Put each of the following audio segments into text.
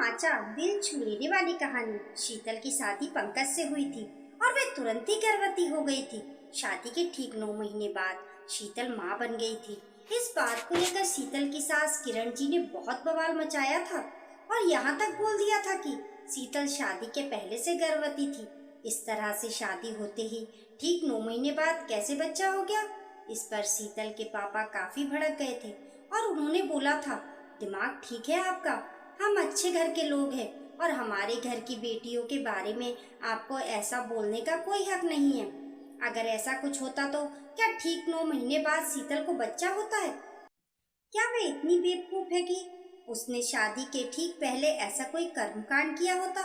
रोमांचा दिल छू लेने वाली कहानी। शीतल की शादी पंकज से हुई थी और वे तुरंत ही गर्भवती हो गई थी। शादी के ठीक 9 महीने बाद शीतल माँ बन गई थी। इस बात को लेकर शीतल की सास किरण जी ने बहुत बवाल मचाया था और यहाँ तक बोल दिया था कि शीतल शादी के पहले से गर्भवती थी। इस तरह से शादी होते ही ठीक 9 महीने बाद कैसे बच्चा हो गया, इस पर शीतल के पापा काफी भड़क गए थे और उन्होंने बोला था, दिमाग ठीक है आपका, हम अच्छे घर के लोग हैं और हमारे घर की बेटियों के बारे में आपको ऐसा बोलने का कोई हक नहीं है। अगर ऐसा कुछ होता तो क्या ठीक 9 महीने बाद शीतल को बच्चा होता है? क्या वे इतनी बेवकूफ है कि उसने शादी के ठीक पहले ऐसा कोई कर्मकांड किया होता?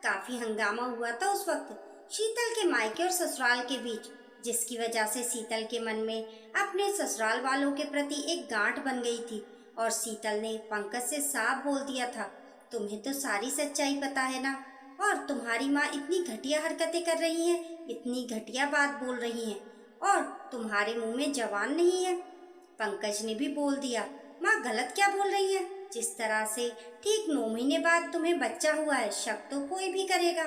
काफी हंगामा हुआ था उस वक्त शीतल के मायके और ससुराल के बीच, जिसकी वजह से शीतल के मन में अपने ससुराल वालों के प्रति एक गांठ बन गई थी और शीतल ने पंकज से साफ बोल दिया था, तुम्हें तो सारी सच्चाई पता है ना, और तुम्हारी माँ इतनी घटिया हरकतें कर रही हैं, इतनी घटिया बात बोल रही हैं और तुम्हारे मुंह में जबान नहीं है। पंकज ने भी बोल दिया, माँ गलत क्या बोल रही है, जिस तरह से ठीक 9 महीने बाद तुम्हें बच्चा हुआ है, शक तो कोई भी करेगा।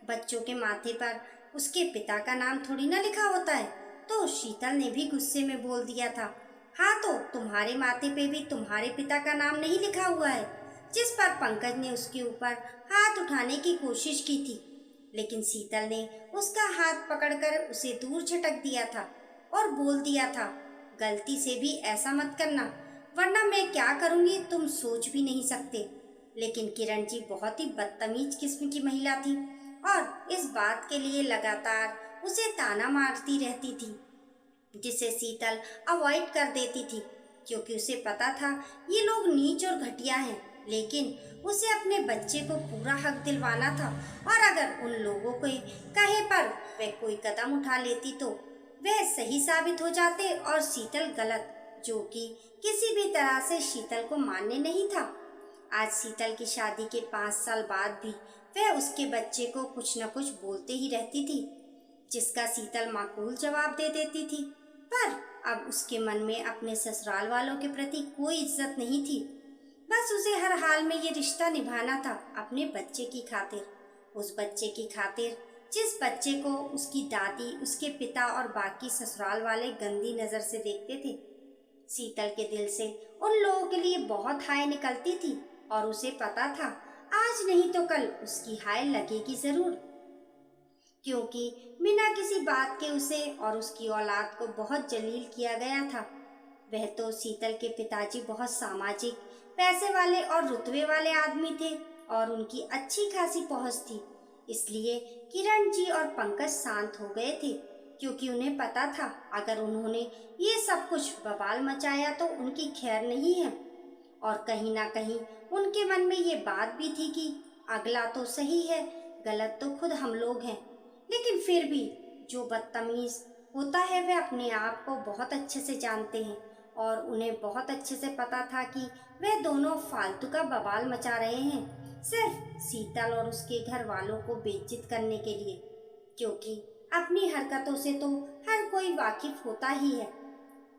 बच्चों के माथे पर उसके पिता का नाम थोड़ी ना लिखा होता है। तो शीतल ने भी गुस्से में बोल दिया था, हाँ तो तुम्हारे माथे पे भी तुम्हारे पिता का नाम नहीं लिखा हुआ है। जिस पर पंकज ने उसके ऊपर हाथ उठाने की कोशिश की थी, लेकिन शीतल ने उसका हाथ पकड़कर उसे दूर झटक दिया था और बोल दिया था, गलती से भी ऐसा मत करना, वरना मैं क्या करूँगी तुम सोच भी नहीं सकते। लेकिन किरण जी बहुत ही बदतमीज किस्म की महिला थी और इस बात के लिए लगातार उसे ताना मारती रहती थी, जिसे शीतल अवॉइड कर देती थी, क्योंकि उसे पता था ये लोग नीच और घटिया हैं। लेकिन उसे अपने बच्चे को पूरा हक दिलवाना था और अगर उन लोगों के कहे पर वह कोई कदम उठा लेती तो वह सही साबित हो जाते और शीतल गलत, जो कि किसी भी तरह से शीतल को मान्य नहीं था। आज शीतल की शादी के 5 साल बाद भी वह उसके बच्चे को कुछ न कुछ बोलते ही रहती थी, जिसका शीतल माकूल जवाब दे देती थी। पर अब उसके मन में अपने ससुराल वालों के प्रति कोई इज्जत नहीं थी। बस उसे हर हाल में ये रिश्ता निभाना था, अपने बच्चे की खातिर, उस बच्चे की खातिर जिस बच्चे को उसकी दादी, उसके पिता और बाकी ससुराल वाले गंदी नजर से देखते थे। शीतल के दिल से उन लोगों के लिए बहुत हाय निकलती थी और उसे पता था आज नहीं तो कल उसकी हाय लगेगी जरूर, क्योंकि बिना किसी बात के उसे और उसकी औलाद को बहुत जलील किया गया था। वह तो शीतल के पिताजी बहुत सामाजिक, पैसे वाले और रुतबे वाले आदमी थे और उनकी अच्छी खासी पहुंच थी। इसलिए किरण जी और पंकज शांत हो गए थे, क्योंकि उन्हें पता था अगर उन्होंने ये सब कुछ बवाल मचाया तो उनकी खैर नहीं है। और कहीं ना कहीं उनके मन में ये बात भी थी कि अगला तो सही है, गलत तो खुद हम लोग हैं। लेकिन फिर भी जो बदतमीज होता है वह अपने आप को बहुत अच्छे से जानते हैं और उन्हें बहुत अच्छे से पता था कि वह दोनों फालतू का बवाल मचा रहे हैं, सिर्फ शीतल और उसके घर वालों को बेइज्जत करने के लिए, क्योंकि अपनी हरकतों से तो हर कोई वाकिफ होता ही है।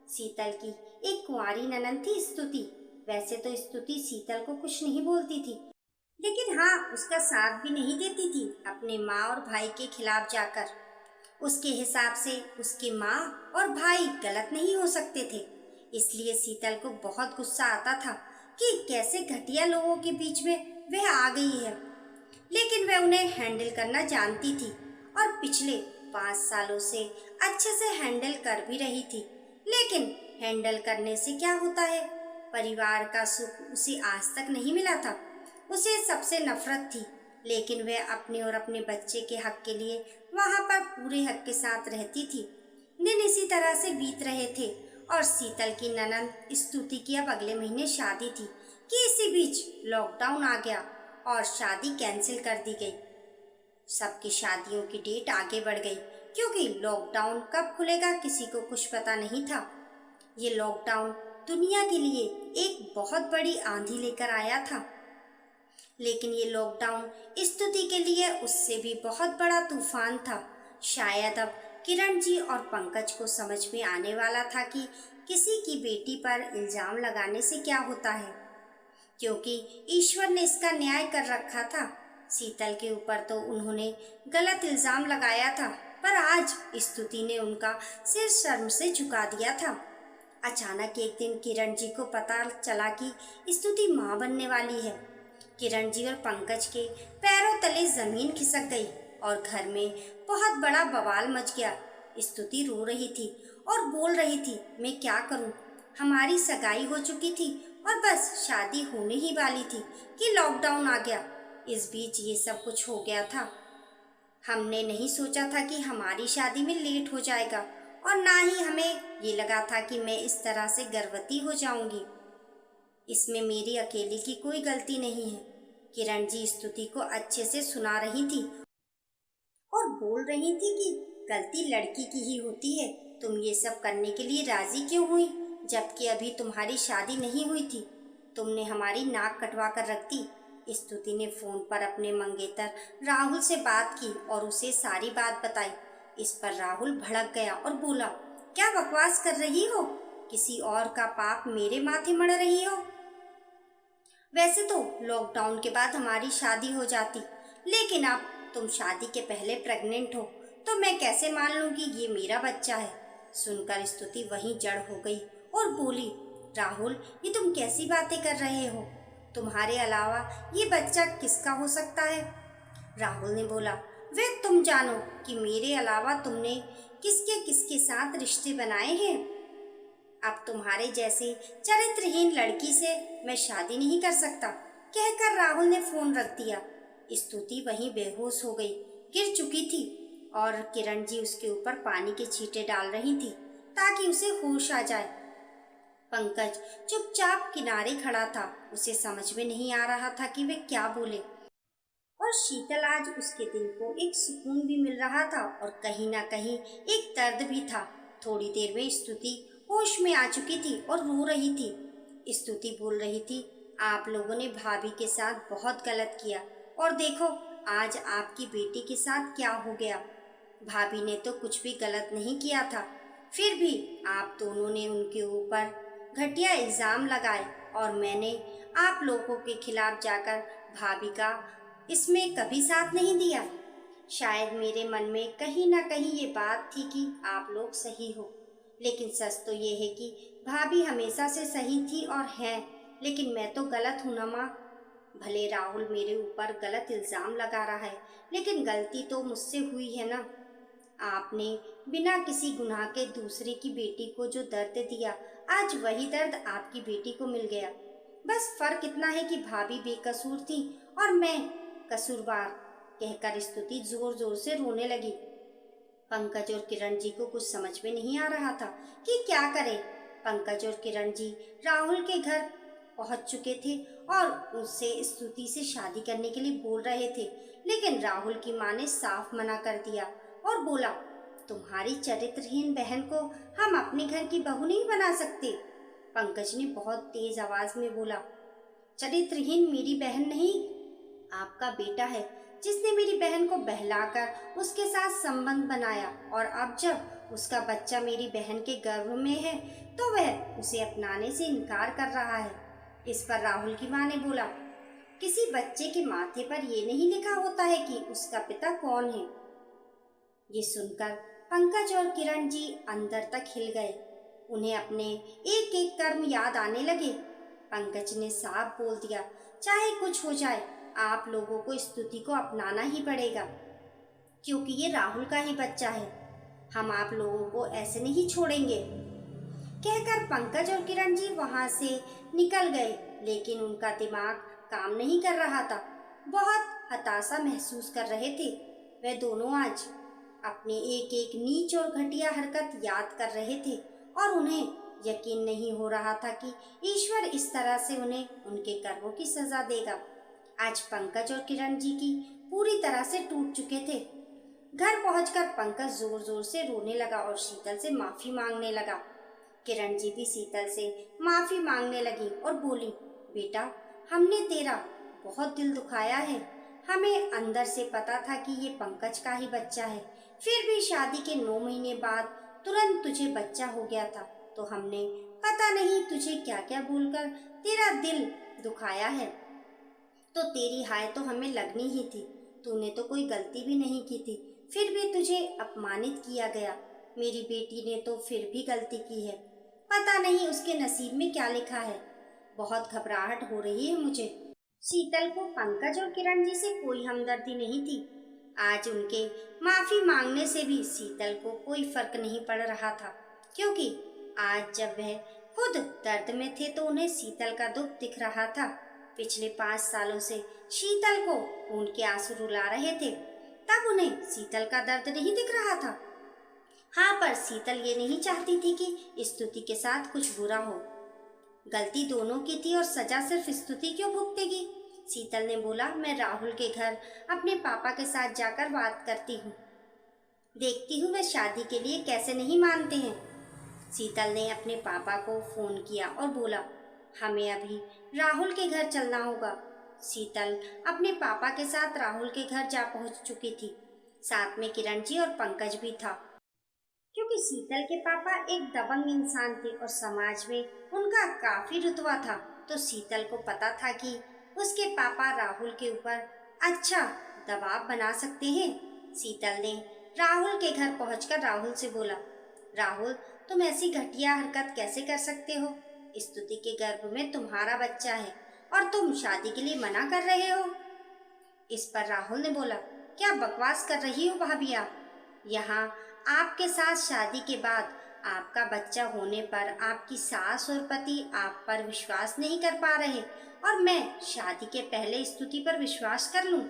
शीतल की एक कुंवारी ननद थी स्तुति। वैसे तो स्तुति शीतल को कुछ नहीं बोलती थी, लेकिन हाँ उसका साथ भी नहीं देती थी अपने माँ और भाई के खिलाफ जाकर। उसके हिसाब से उसकी माँ और भाई गलत नहीं हो सकते थे, इसलिए शीतल को बहुत गुस्सा आता था कि कैसे घटिया लोगों के बीच में वह आ गई है। लेकिन वह उन्हें हैंडल करना जानती थी और पिछले 5 सालों से अच्छे से हैंडल कर भी रही थी। लेकिन हैंडल करने से क्या होता है, परिवार का सुख उसे आज तक नहीं मिला था। उसे सबसे नफरत थी, लेकिन वह अपने और अपने बच्चे के हक के लिए वहां पर पूरे हक के साथ रहती थी। दिन इसी तरह से बीत रहे थे और शीतल की ननद स्तुति की अब अगले महीने शादी थी कि इसी बीच लॉकडाउन आ गया और शादी कैंसिल कर दी गई। सबकी शादियों की डेट आगे बढ़ गई, क्योंकि लॉकडाउन कब खुलेगा किसी को कुछ पता नहीं था। ये लॉकडाउन दुनिया के लिए एक बहुत बड़ी आंधी लेकर आया था, लेकिन ये लॉकडाउन स्तुति के लिए उससे भी बहुत बड़ा तूफान था। शायद अब किरण जी और पंकज को समझ में आने वाला था कि किसी की बेटी पर इल्जाम लगाने से क्या होता है। क्योंकि ईश्वर ने इसका न्याय कर रखा था। शीतल के ऊपर तो उन्होंने गलत इल्जाम लगाया था, पर आज स्तुति ने उनका सिर शर्म से झुका दिया था। अचानक एक दिन किरण जी को पता चला कि स्तुति माँ बनने वाली है। किरण जी और पंकज के पैरों तले जमीन खिसक गई और घर में बहुत बड़ा बवाल मच गया। स्तुति रो रही थी और बोल रही थी, मैं क्या करूं? हमारी सगाई हो चुकी थी और बस शादी होने ही वाली थी कि लॉकडाउन आ गया। इस बीच ये सब कुछ हो गया था। हमने नहीं सोचा था कि हमारी शादी में लेट हो जाएगा और ना ही हमें ये लगा था कि मैं इस तरह से गर्भवती हो जाऊंगी। इसमें मेरी अकेली की कोई गलती नहीं है। किरण जी स्तुति को अच्छे से सुना रही थी और बोल रही थी कि गलती लड़की की ही होती है। तुम ये सब करने के लिए राजी क्यों हुई, जबकि अभी तुम्हारी शादी नहीं हुई थी? तुमने हमारी नाक कटवा कर रख दी। स्तुति ने फोन पर अपने मंगेतर राहुल से बात की और उसे सारी बात बताई। इस पर राहुल भड़क गया और बोला, क्या बकवास कर रही हो? किसी और का पाप मेरे माथे मढ़ रही हो? वैसे तो लॉकडाउन के बाद हमारी शादी हो जाती, लेकिन अब तुम शादी के पहले प्रेग्नेंट हो, तो मैं कैसे मान लूं कि ये मेरा बच्चा है? सुनकर स्तुति वहीं जड़ हो गई और बोली, राहुल, ये तुम कैसी बातें कर रहे हो? तुम्हारे अलावा ये बच्चा किसका हो सकता है? राहुल ने बोला, वे तुम जानो कि मेरे अलावा तुमने किसके किसके साथ रिश्ते बनाए हैं। अब तुम्हारे जैसे चरित्रहीन लड़की से मैं शादी नहीं कर सकता। कहकर राहुल ने फोन रख दिया। स्तुति वहीं बेहोश हो गई, गिर चुकी थी और किरण जी उसके ऊपर पानी के छींटे डाल रही थी ताकि उसे होश आ जाए। पंकज चुपचाप किनारे खड़ा था। उसे समझ में नहीं आ रहा था कि वे क्या बोले। और शीतल आज उसके दिल को एक सुकून भी मिल रहा था और कहीं ना कहीं एक दर्द भी था। थोड़ी देर में स्तुति होश में आ चुकी थी और रो रही थी। स्तुति बोल रही थी, आप लोगों ने भाभी के साथ बहुत गलत किया और देखो आज आपकी बेटी के साथ क्या हो गया। भाभी ने तो कुछ भी गलत नहीं किया था, फिर भी आप दोनों ने उनके ऊपर घटिया इल्जाम लगाए और मैंने आप लोगों के खिलाफ जाकर भाभी का इसमें कभी साथ नहीं दिया। शायद मेरे मन में कहीं ना कहीं ये बात थी कि आप लोग सही हो, लेकिन सच तो ये है कि भाभी हमेशा से सही थी और है, लेकिन मैं तो गलत हूँ ना माँ। भले राहुल मेरे ऊपर गलत इल्जाम लगा रहा है, लेकिन गलती तो मुझसे हुई है ना। आपने बिना किसी गुनाह के दूसरे की बेटी को जो दर्द दिया, आज वही दर्द आपकी बेटी को मिल गया। बस फर्क इतना है कि भाभी बेकसूर थी और मैं कसूरवार। कहकर स्तुति जोर जोर से रोने लगी। पंकज और किरण जी को कुछ समझ में नहीं आ रहा था कि क्या करें। पंकज और किरण जी राहुल के घर पहुंच चुके थे और उससे स्तुति से शादी करने के लिए बोल रहे थे, लेकिन राहुल की माँ ने साफ मना कर दिया और बोला, तुम्हारी चरित्रहीन बहन को हम अपने घर की बहू नहीं बना सकते। पंकज ने बहुत तेज आवाज में बोला, चरित्रहीन मेरी बहन नहीं, आपका बेटा है जिसने मेरी बहन को बहलाकर उसके साथ संबंध बनाया और अब जब उसका बच्चा मेरी बहन के गर्भ में है तो वह उसे अपनाने से इनकार कर रहा है। इस पर राहुल की माँ ने बोला, किसी बच्चे के माथे पर ये नहीं लिखा होता है कि उसका पिता कौन है। ये सुनकर पंकज और किरण जी अंदर तक हिल गए। उन्हें अपने एक एक कर्म याद आने लगे। पंकज ने साफ बोल दिया, चाहे कुछ हो जाए आप लोगों को स्तुति को अपनाना ही पड़ेगा, क्योंकि ये राहुल का ही बच्चा है। हम आप लोगों को ऐसे नहीं छोड़ेंगे। कहकर पंकज और किरण जी वहां से निकल गए, लेकिन उनका दिमाग काम नहीं कर रहा था। बहुत हताशा महसूस कर रहे थे। वे दोनों आज अपने एक एक नीच और घटिया हरकत याद कर रहे थे और उन्हें यकीन नहीं हो रहा था कि ईश्वर इस तरह से उन्हें उनके कर्मों की सजा देगा। आज पंकज और किरण जी की पूरी तरह से टूट चुके थे। घर पहुंचकर पंकज जोर जोर से रोने लगा और शीतल से माफी मांगने लगा। किरण जी भी शीतल से माफी मांगने लगी और बोली, बेटा हमने तेरा बहुत दिल दुखाया है। हमें अंदर से पता था कि ये पंकज का ही बच्चा है, फिर भी शादी के 9 महीने बाद तुरंत तुझे बच्चा हो गया था, तो हमने पता नहीं तुझे क्या क्या बोलकर तेरा दिल दुखाया है, तो तेरी हाय तो हमें लगनी ही थी। तूने तो कोई गलती भी नहीं की थी, फिर भी तुझे अपमानित किया गया। मेरी बेटी ने तो फिर भी गलती की है, पता नहीं उसके नसीब में क्या लिखा है। बहुत घबराहट हो रही है मुझे। शीतल को पंकज और किरण जी से कोई हमदर्दी नहीं थी। आज उनके माफी मांगने से भी शीतल को कोई फर्क नहीं पड़ रहा था, क्योंकि आज जब वह खुद दर्द में थे तो उन्हें शीतल का दुख दिख रहा था। पिछले 5 सालों से शीतल को खून के आंसू रुला रहे थे, तब उन्हें शीतल का दर्द नहीं दिख रहा था। हाँ, पर शीतल ये नहीं चाहती थी कि स्तुति के साथ कुछ बुरा हो। गलती दोनों की थी और सजा सिर्फ स्तुति क्यों भुगतेगी? शीतल ने बोला, मैं राहुल के घर अपने पापा के साथ जाकर बात करती हूँ, देखती हूँ वे शादी के लिए कैसे नहीं मानते हैं। शीतल ने अपने पापा को फोन किया और बोला, हमें अभी राहुल के घर चलना होगा। शीतल अपने पापा के साथ राहुल के घर जा पहुंच चुकी थी। साथ में किरण जी और पंकज भी था, क्योंकि शीतल के पापा एक दबंग इंसान थे और समाज में उनका काफी रुतबा था। तो शीतल को पता था कि उसके पापा राहुल के ऊपर अच्छा दबाव बना सकते हैं। शीतल ने राहुल के घर पहुंचकर राहुल से बोला, राहुल, तुम ऐसी घटिया हरकत कैसे कर सकते हो? स्तुति के गर्भ में तुम्हारा बच्चा है और तुम शादी के लिए मना कर रहे हो। इस पर राहुल ने बोला, क्या बकवास कर रही हो भाभी आप? यहाँ आपके साथ शादी के बाद आपका बच्चा होने पर आपकी सास और पति आप पर विश्वास नहीं कर पा रहे और मैं शादी के पहले स्तुति पर विश्वास कर लूं?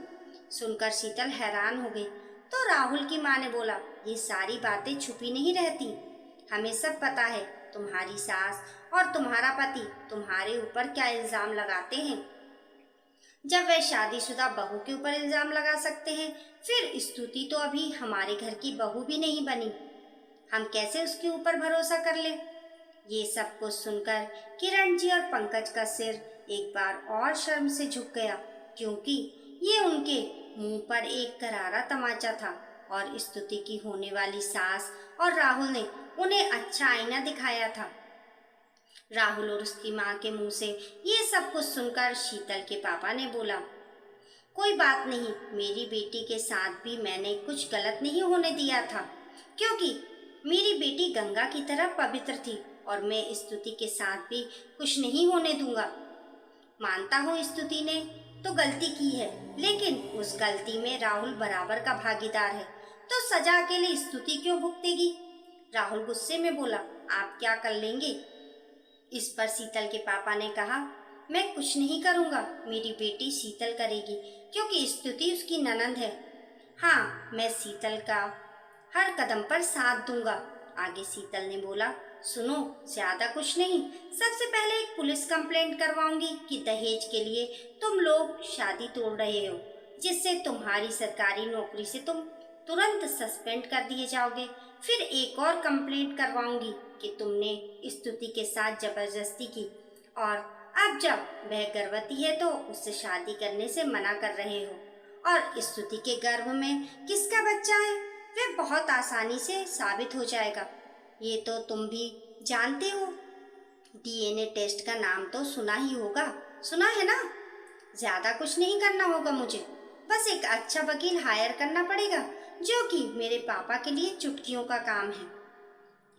सुनकर शीतल हैरान हो गई। तो राहुल की माँ ने बोला, ये सारी बातें छुपी नहीं रहती, हमें सब पता है। तुम्हारी सास और तुम्हारा पति तुम्हारे ऊपर क्या इल्जाम लगाते हैं। जब वह शादीशुदा बहू के ऊपर इल्जाम लगा सकते हैं, फिर स्तुति तो अभी हमारे घर की बहू भी नहीं बनी, हम कैसे उसके ऊपर भरोसा कर ले? ये सब कुछ सुनकर किरण जी और पंकज का सिर एक बार और शर्म से झुक गया, क्योंकि ये उनके मुंह पर एक करारा तमाचा था और स्तुति की होने वाली सास और राहुल ने उन्हें अच्छा आईना दिखाया था। राहुल और उसकी माँ के मुंह से ये सब कुछ सुनकर शीतल के पापा ने बोला, कोई बात नहीं, मेरी बेटी के साथ भी मैंने कुछ गलत नहीं होने दिया था, क्योंकि मेरी बेटी गंगा की तरह पवित्र थी और मैं स्तुति के साथ भी कुछ नहीं होने दूंगा। मानता हूँ स्तुति ने तो गलती की है, लेकिन उस गलती में राहुल बराबर का भागीदार है, तो सजा के लिए स्तुति क्यों भुगतेगी? राहुल गुस्से में बोला, आप क्या कर लेंगे? इस पर शीतल के पापा ने कहा, मैं कुछ नहीं करूंगा, मेरी बेटी शीतल करेगी, क्योंकि स्तुति उसकी ननंद है। हाँ, मैं शीतल का हर कदम पर साथ दूंगा। आगे शीतल ने बोला, सुनो, ज्यादा कुछ नहीं, सबसे पहले एक पुलिस कंप्लेंट करवाऊंगी कि दहेज के लिए तुम लोग शादी तोड़ रहे हो, जिससे तुम्हारी सरकारी नौकरी से तुम तुरंत सस्पेंड कर दिए जाओगे। फिर एक और कंप्लेंट करवाऊंगी कि तुमने स्तुति के साथ जबरदस्ती की और अब जब वह गर्भवती है तो उससे शादी करने से मना कर रहे हो। और स्तुति के गर्भ में किसका बच्चा है वह बहुत आसानी से साबित हो जाएगा, ये तो तुम भी जानते हो। डीएनए टेस्ट का नाम तो सुना ही होगा, सुना है ना? ज्यादा कुछ नहीं करना होगा मुझे, बस एक अच्छा वकील हायर करना पड़ेगा, जो कि मेरे पापा के लिए चुटकियों का काम है।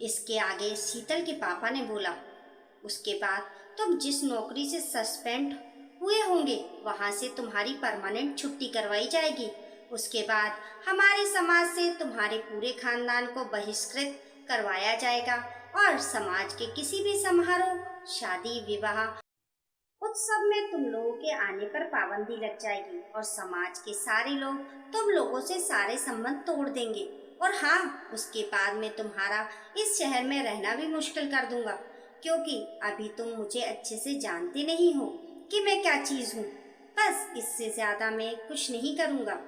इसके आगे शीतल के पापा ने बोला, उसके बाद तुम जिस नौकरी से सस्पेंड हुए होंगे वहां से तुम्हारी परमानेंट छुट्टी करवाई जाएगी। उसके बाद हमारे समाज से तुम्हारे पूरे खानदान को बहिष्कृत करवाया जाएगा और समाज के किसी भी समारोह, शादी, विवाह, उत्सव में तुम लोगों के आने पर पाबंदी लग जाएगी और समाज के सारे लोग तुम लोगों से सारे संबंध तोड़ देंगे। और हाँ, उसके बाद में तुम्हारा इस शहर में रहना भी मुश्किल कर दूंगा, क्योंकि अभी तुम मुझे अच्छे से जानते नहीं हो कि मैं क्या चीज हूँ। बस इससे ज्यादा मैं कुछ नहीं करूँगा।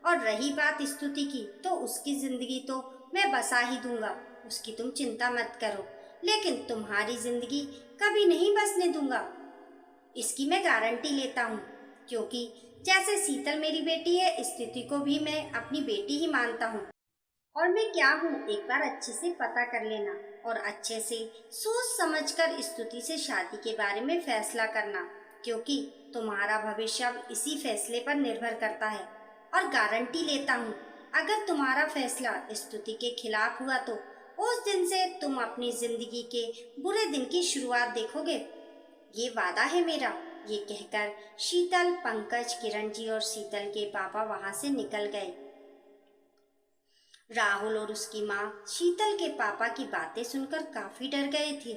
और रही बात स्तुति की, तो उसकी जिंदगी तो मैं बसा ही दूंगा, उसकी तुम चिंता मत करो, लेकिन तुम्हारी जिंदगी कभी नहीं बसने दूंगा, इसकी मैं गारंटी लेता हूँ। क्योंकि जैसे शीतल मेरी बेटी है, स्तुति को भी मैं अपनी बेटी ही मानता हूँ। और मैं क्या हूँ एक बार अच्छे से पता कर लेना। और अच्छे से सोच समझकर स्तुति से शादी के बारे में फैसला करना, क्योंकि तुम्हारा भविष्य अब इसी फैसले पर निर्भर करता है। और गारंटी लेता हूँ, अगर तुम्हारा फैसला स्तुति के खिलाफ हुआ तो उस दिन से तुम अपनी जिंदगी के बुरे दिन की शुरुआत देखोगे। ये वादा है मेरा। ये कहकर शीतल, पंकज, किरण जी और शीतल के पापा वहां से निकल गए। राहुल और उसकी माँ शीतल के पापा की बातें सुनकर काफी डर गए थे,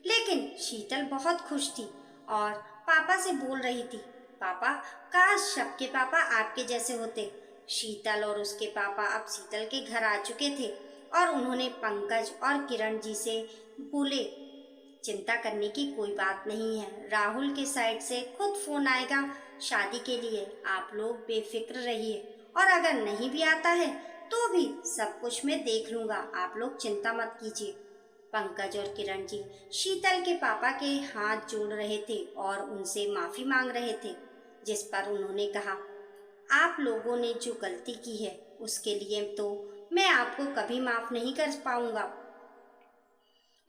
लेकिन शीतल बहुत खुश थी और पापा से बोल रही थी, पापा, काश सबके पापा आपके जैसे होते। शीतल और उसके पापा अब शीतल के घर आ चुके थे और उन्होंने पंकज और किरण जी से बोले, चिंता करने की कोई बात नहीं है, राहुल के साइड से खुद फोन आएगा शादी के लिए, आप लोग बेफिक्र रहिए, और अगर नहीं भी आता है तो भी सब कुछ मैं देख लूंगा, आप लोग चिंता मत कीजिए। पंकज और किरण जी शीतल के पापा के हाथ जोड़ रहे थे और उनसे माफी मांग रहे थे, जिस पर उन्होंने कहा, आप लोगों ने जो गलती की है उसके लिए तो मैं आपको कभी माफ नहीं कर पाऊंगा।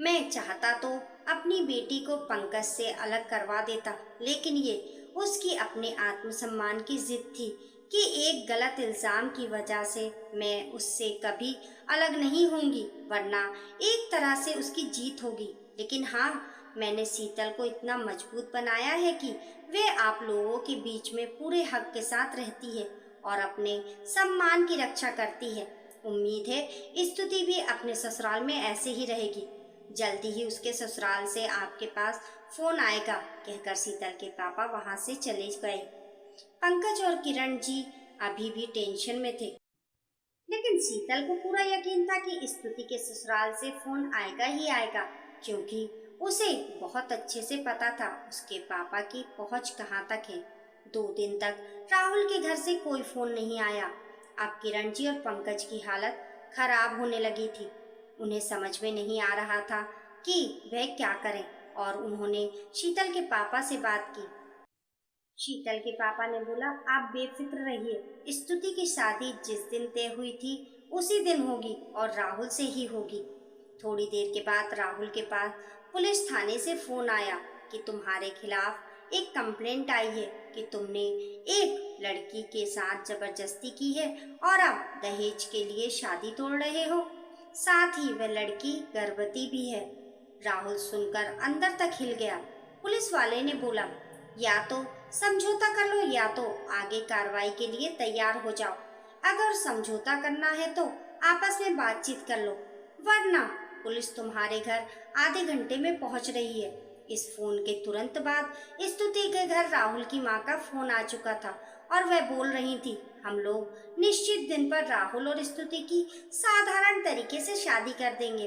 मैं चाहता तो अपनी बेटी को पंकज से अलग करवा देता, लेकिन ये उसकी अपने आत्मसम्मान की जिद थी कि एक गलत इल्जाम की वजह से मैं उससे कभी अलग नहीं होंगी, वरना एक तरह से उसकी जीत होगी। लेकिन हाँ, मैंने शीतल को इतना मजबूत बनाया है कि वे आप लोगों के बीच में पूरे हक के साथ रहती है और अपने सम्मान की रक्षा करती है। उम्मीद है स्तुति भी अपने ससुराल में ऐसे ही रहेगी। जल्दी ही उसके ससुराल से आपके पास फोन आएगा, कहकर शीतल के पापा वहां से चले गए। पंकज और किरण जी अभी भी टेंशन में थे, लेकिन शीतल को पूरा यकीन था कि स्तुति के ससुराल से फोन आएगा ही आएगा, क्योंकि उसे बहुत अच्छे से पता था उसके पापा की पहुंच कहाँ तक है। 2 दिन तक राहुल के घर से कोई फोन नहीं आया। अब किरण जी और पंकज की हालत खराब होने लगी थी। उन्हें समझ में नहीं आ रहा था कि वह क्या करें, और उन्होंने शीतल के पापा से बात की। शीतल के पापा ने बोला, आप बेफिक्र रहिए, स्तुति की शादी जिस दिन तय हुई थी उसी दिन होगी और राहुल से ही होगी। थोड़ी देर के बाद राहुल के पास पुलिस थाने से फोन आया कि तुम्हारे खिलाफ एक कंप्लेंट आई है कि तुमने एक लड़की के साथ जबरदस्ती की है और अब दहेज के लिए शादी तोड़ रहे हो, साथ ही वह लड़की गर्भवती भी है। राहुल सुनकर अंदर तक हिल गया। पुलिस वाले ने बोला, या तो समझौता कर लो या तो आगे कार्रवाई के लिए तैयार हो जाओ। अगर समझौता करना है तो आपस में बातचीत कर लो, वरना पुलिस तुम्हारे घर आधे घंटे में पहुंच रही है। इस फोन के तुरंत बाद स्तुति के घर राहुल की मां का फोन आ चुका था और वह बोल रही थी, हम लोग निश्चित दिन पर राहुल और स्तुति की साधारण तरीके से शादी कर देंगे,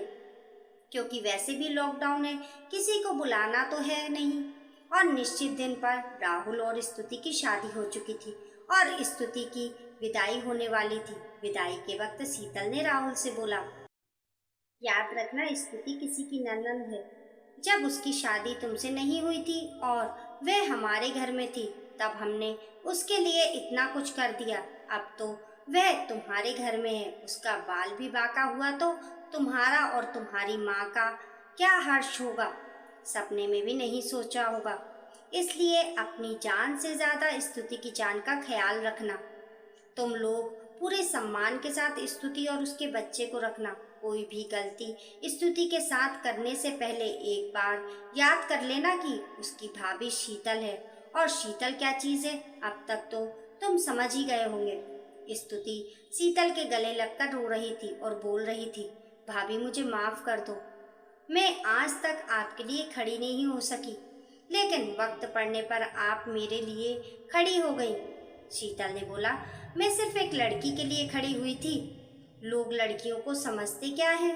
क्योंकि वैसे भी लॉकडाउन है, किसी को बुलाना तो है नहीं। और निश्चित दिन पर राहुल और स्तुति की शादी हो चुकी थी और स्तुति की विदाई होने वाली थी। विदाई के वक्त शीतल ने राहुल से बोला, याद रखना, स्तुति किसी की ननंद है। जब उसकी शादी तुमसे नहीं हुई थी और वह हमारे घर में थी, तब हमने उसके लिए इतना कुछ कर दिया। अब तो वह तुम्हारे घर में है, उसका बाल भी बांका हुआ तो तुम्हारा और तुम्हारी माँ का क्या हर्ष होगा, सपने में भी नहीं सोचा होगा। इसलिए अपनी जान से ज्यादा स्तुति की जान का ख्याल रखना। तुम लोग पूरे सम्मान के साथ स्तुति और उसके बच्चे को रखना। कोई भी गलती स्तुति के साथ करने से पहले एक बार याद कर लेना कि उसकी भाभी शीतल है, और शीतल क्या चीज है अब तक तो तुम समझ ही गए होंगे। स्तुति शीतल के गले लगकर रो रही थी और बोल रही थी, भाभी मुझे माफ कर दो, मैं आज तक आपके लिए खड़ी नहीं हो सकी, लेकिन वक्त पड़ने पर आप मेरे लिए खड़ी हो गई। शीतल ने बोला, मैं सिर्फ एक लड़की के लिए खड़ी हुई थी, लोग लड़कियों को समझते क्या है।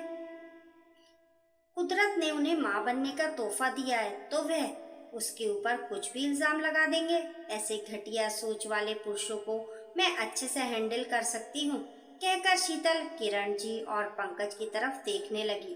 कुदरत ने उन्हें माँ बनने का तोहफा दिया है तो वह उसके ऊपर कुछ भी इल्जाम लगा देंगे। ऐसे घटिया सोच वाले पुरुषों को मैं अच्छे से हैंडल कर सकती हूँ, कहकर शीतल किरण जी और पंकज की तरफ देखने लगी।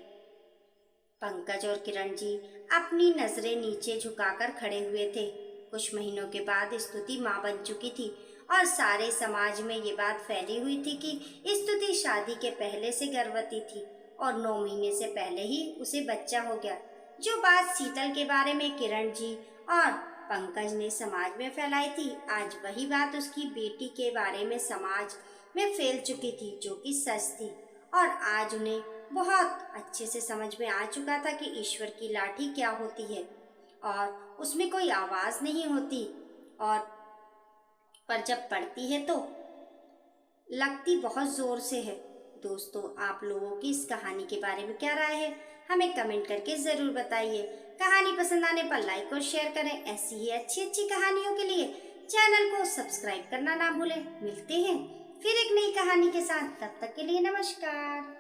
पंकज और किरण जी अपनी नजरें नीचे झुकाकर खड़े हुए थे। कुछ महीनों के बाद स्तुति माँ बन चुकी थी और सारे समाज में ये बात फैली हुई थी कि स्तुति शादी के पहले से गर्भवती थी और 9 महीने से पहले ही उसे बच्चा हो गया। जो बात शीतल के बारे में किरण जी और पंकज ने समाज में फैलाई थी, आज वही बात उसकी बेटी के बारे में समाज में फैल चुकी थी, जो कि सच थी। और आज उन्हें बहुत अच्छे से समझ में आ चुका था कि ईश्वर की लाठी क्या होती है और उसमें कोई आवाज नहीं होती, और पर जब पड़ती है तो लगती बहुत जोर से है। दोस्तों, आप लोगों की इस कहानी के बारे में क्या राय है, हमें कमेंट करके जरूर बताइए। कहानी पसंद आने पर लाइक और शेयर करें। ऐसी ही अच्छी अच्छी कहानियों के लिए चैनल को सब्सक्राइब करना ना भूलें। मिलते हैं फिर एक नई कहानी के साथ, तब तक के लिए नमस्कार।